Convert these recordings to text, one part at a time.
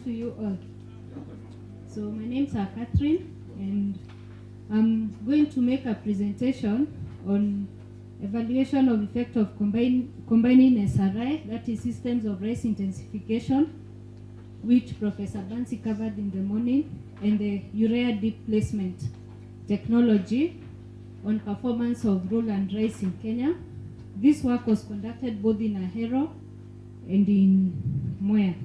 to you all. So my name is Catherine, and I'm going to make a presentation on evaluation of effect of combining SRI, that is systems of rice intensification, which Professor Bansi covered in the morning, and the urea deep placement technology on performance of rural and rice in Kenya. This work was conducted both in Ahero and in Mwea.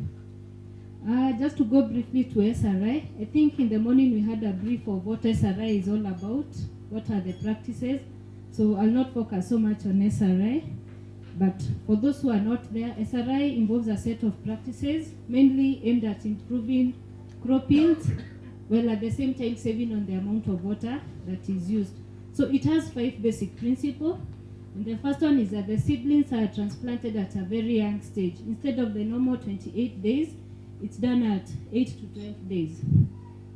Just to go briefly to SRI, I think in the morning we had a brief of what SRI is all about, what are the practices. So I'll not focus so much on SRI, but for those who are not there, SRI involves a set of practices mainly aimed at improving crop yields, while at the same time saving on the amount of water that is used. So it has 5 basic principles. And the first one is that the seedlings are transplanted at a very young stage. Instead of the normal 28 days, it's done at 8 to 12 days.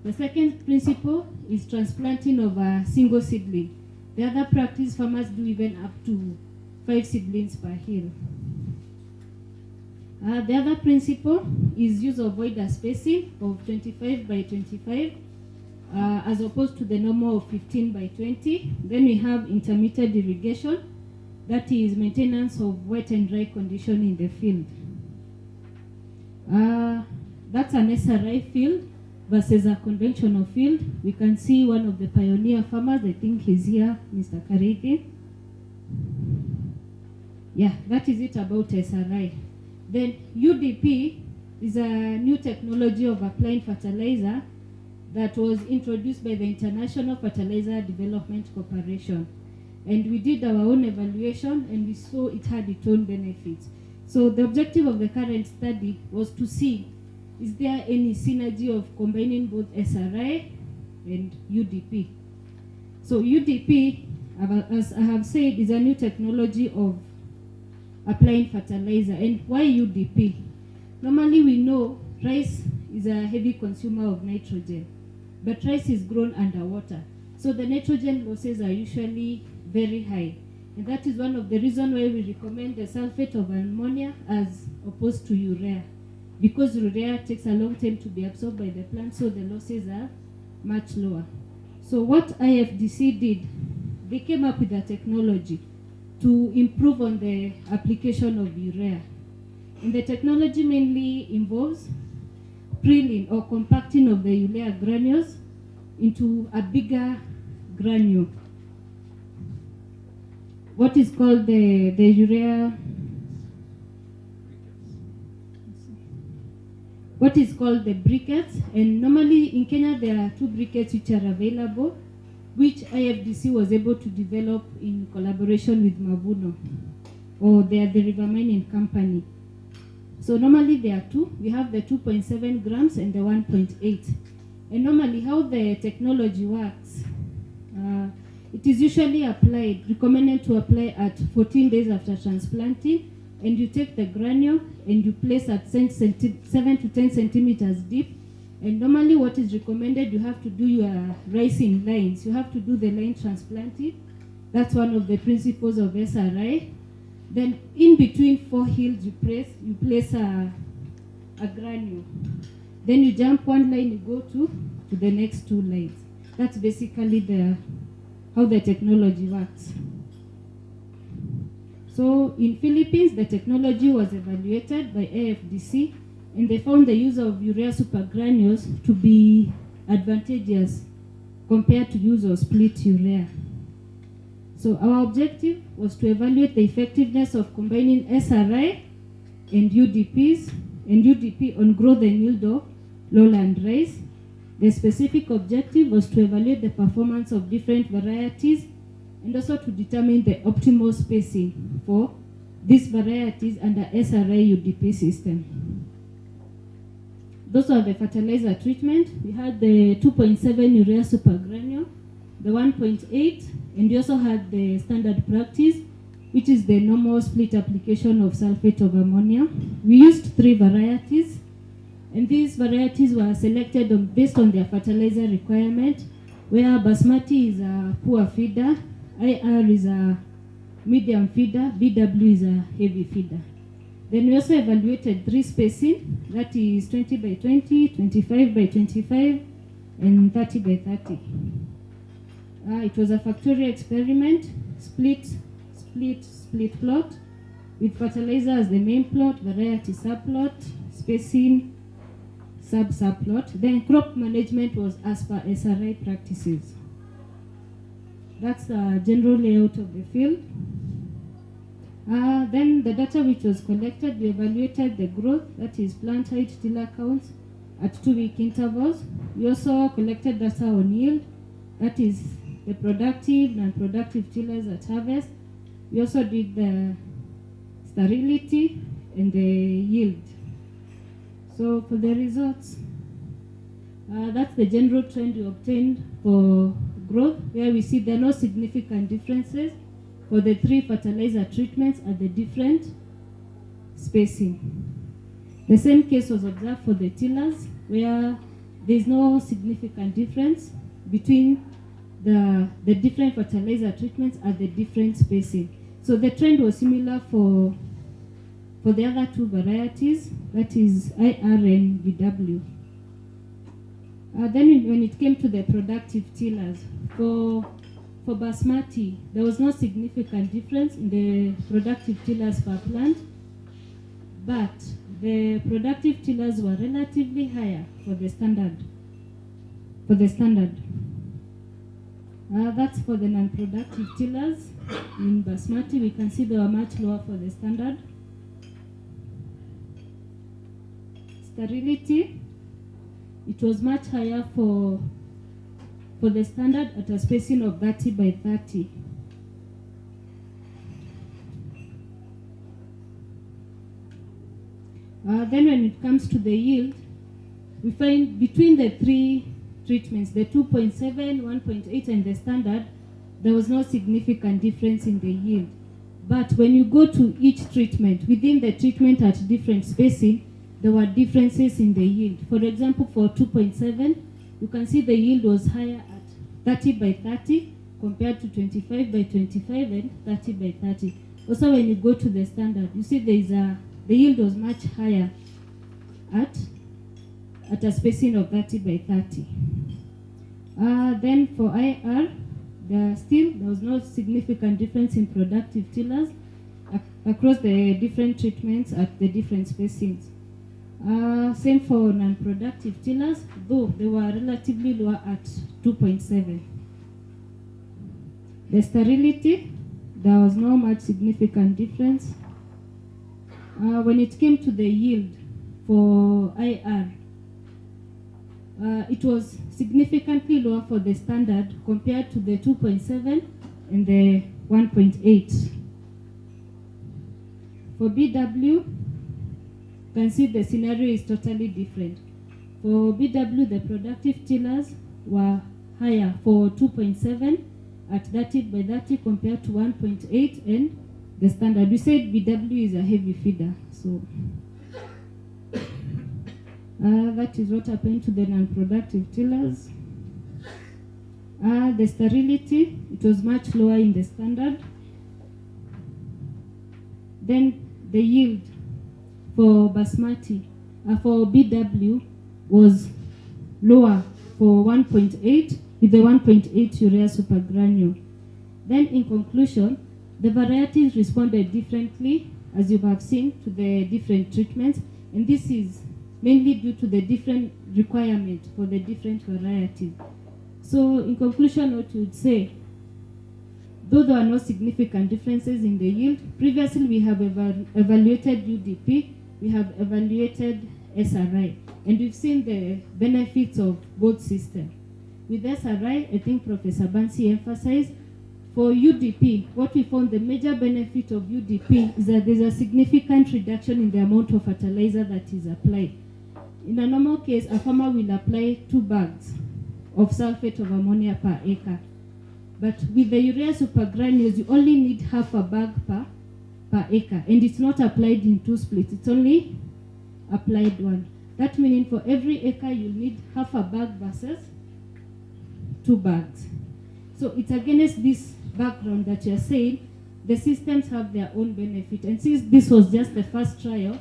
The second principle is transplanting of a single seedling. The other practice, farmers do even up to 5 seedlings per hill. The other principle is use of void spacing of 25 by 25 as opposed to the normal of 15 by 20. Then we have intermittent irrigation, that is maintenance of wet and dry condition in the field. That's an SRI field versus a conventional field. We can see one of the pioneer farmers, I think he's here, Mr. Karidi. Yeah, that is it about SRI. Then UDP is a new technology of applying fertilizer that was introduced by the International Fertilizer Development Corporation. And we did our own evaluation and we saw it had its own benefits. So the objective of the current study was to see, is there any synergy of combining both SRI and UDP? So UDP, as I have said, is a new technology of applying fertilizer. And why UDP? Normally we know rice is a heavy consumer of nitrogen, but rice is grown underwater. So the nitrogen losses are usually very high. And that is one of the reasons why we recommend the sulfate of ammonia as opposed to urea. Because urea takes a long time to be absorbed by the plant, so the losses are much lower. So what IFDC did, they came up with a technology to improve on the application of urea. And the technology mainly involves prilling or compacting of the urea granules into a bigger granule. What is called the urea, what is called the briquettes. And normally in Kenya there are 2 briquettes which are available, which IFDC was able to develop in collaboration with Mavuno, or they are the river mining company. So normally there are 2. We have the 2.7 grams and the 1.8. And normally how the technology works, it is usually recommended to apply at 14 days after transplanting, and you take the granule and you place at 7 to 10 centimeters deep. And normally what is recommended, you have to do your rice in lines. You have to do the line transplanting. That's one of the principles of SRI. Then in between 4 hills you place a granule. Then you jump one line, you go to the next 2 lines. That's basically how the technology works. So in Philippines, the technology was evaluated by AFDC, and they found the use of urea supergranules to be advantageous compared to use of split urea. So our objective was to evaluate the effectiveness of combining SRI and UDP on growth and yield of lowland rice. The specific objective was to evaluate the performance of different varieties and also to determine the optimal spacing for these varieties under SRI UDP system. Those are the fertilizer treatment. We had the 2.7 urea supergranule, the 1.8, and we also had the standard practice, which is the normal split application of sulfate of ammonia. We used 3 varieties, and these varieties were selected based on their fertilizer requirement, where Basmati is a poor feeder, IR is a medium feeder, BW is a heavy feeder. Then we also evaluated 3 spacing, that is 20 by 20, 25 by 25, and 30 by 30. It was a factorial experiment, split plot, with fertilizer as the main plot, variety subplot, spacing subplot. Then crop management was as per SRI practices. That's the general layout of the field. Then the data which was collected, we evaluated the growth, that is plant height, tiller counts at 2-week intervals. We also collected data on yield, that is the productive and productive tillers at harvest. We also did the sterility and the yield. So for the results, that's the general trend we obtained for growth, where we see there are no significant differences for the 3 fertilizer treatments at the different spacing. The same case was observed for the tillers, where there is no significant difference between the different fertilizer treatments at the different spacing. So the trend was similar for the other 2 varieties, that is IR and BW. Then when it came to the productive tillers, for Basmati, there was no significant difference in the productive tillers per plant, but the productive tillers were relatively higher for the standard. That's for the non-productive tillers. In Basmati, we can see they were much lower for the standard. Sterility, it was much higher for the standard at a spacing of 30 by 30. Then when it comes to the yield, we find between the 3 treatments, the 2.7, 1.8 and the standard, there was no significant difference in the yield. But when you go to each treatment, within the treatment at different spacing, there were differences in the yield. For example, for 2.7, you can see the yield was higher at 30 by 30 compared to 25 by 25 and 30 by 30. Also, when you go to the standard, you see the yield was much higher at a spacing of 30 by 30. Then for IR, there was no significant difference in productive tillers across the different treatments at the different spacings. Same for non-productive tillers, though they were relatively lower at 2.7. The sterility, there was no much significant difference. When it came to the yield for IR, it was significantly lower for the standard compared to the 2.7 and the 1.8. For BW, you can see the scenario is totally different. For BW, the productive tillers were higher for 2.7 at 30 by 30 compared to 1.8 and the standard. We said BW is a heavy feeder, so that is what happened to the non-productive tillers. The sterility, it was much lower in the standard. Then the yield for Basmati, for BW, was lower for 1.8 with the 1.8 urea supergranule. Then in conclusion, the varieties responded differently, as you have seen, to the different treatments, and this is mainly due to the different requirements for the different varieties. So in conclusion, what you would say, though there are no significant differences in the yield, previously we have evaluated UDP, we have evaluated SRI, and we've seen the benefits of both systems. With SRI, I think Professor Bansi emphasized, for UDP, what we found the major benefit of UDP is that there's a significant reduction in the amount of fertilizer that is applied. In a normal case, a farmer will apply 2 bags of sulfate of ammonia per acre. But with the urea supergranules, you only need half a bag per acre, and it's not applied in 2 splits, it's only applied 1. That meaning for every acre, you'll need half a bag versus 2 bags. So it's against this background that you're saying the systems have their own benefit. And since this was just the first trial,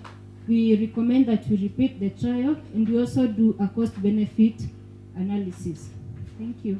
we recommend that we repeat the trial, and we also do a cost-benefit analysis. Thank you.